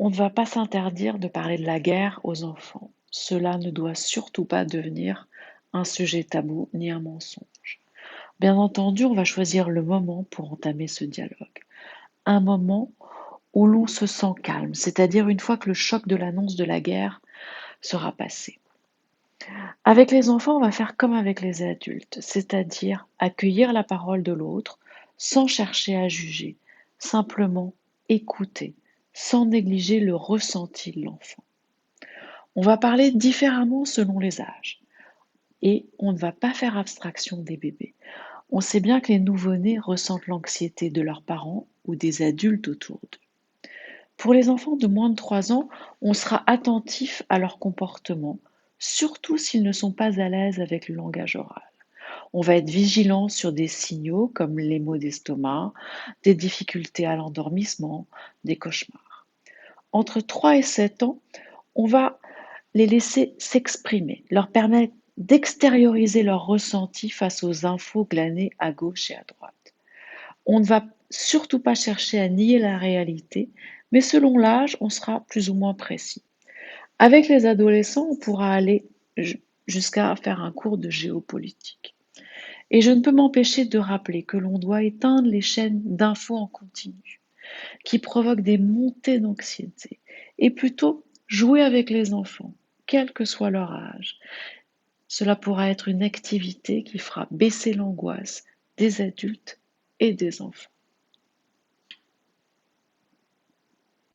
On ne va pas s'interdire de parler de la guerre aux enfants. Cela ne doit surtout pas devenir un sujet tabou ni un mensonge. Bien entendu, on va choisir le moment pour entamer ce dialogue. Un moment où l'on se sent calme, c'est-à-dire une fois que le choc de l'annonce de la guerre sera passé. Avec les enfants, on va faire comme avec les adultes, c'est-à-dire accueillir la parole de l'autre sans chercher à juger, simplement écouter, sans négliger le ressenti de l'enfant. On va parler différemment selon les âges et on ne va pas faire abstraction des bébés. On sait bien que les nouveau-nés ressentent l'anxiété de leurs parents ou des adultes autour d'eux. Pour les enfants de moins de 3 ans, on sera attentif à leur comportement, surtout s'ils ne sont pas à l'aise avec le langage oral. On va être vigilant sur des signaux comme les maux d'estomac, des difficultés à l'endormissement, des cauchemars. Entre 3 et 7 ans, on va les laisser s'exprimer, leur permettre d'extérioriser leurs ressentis face aux infos glanées à gauche et à droite. On ne va surtout pas chercher à nier la réalité, mais selon l'âge, on sera plus ou moins précis. Avec les adolescents, on pourra aller jusqu'à faire un cours de géopolitique. Et je ne peux m'empêcher de rappeler que l'on doit éteindre les chaînes d'infos en continu, qui provoquent des montées d'anxiété, et plutôt jouer avec les enfants, quel que soit leur âge. Cela pourra être une activité qui fera baisser l'angoisse des adultes et des enfants.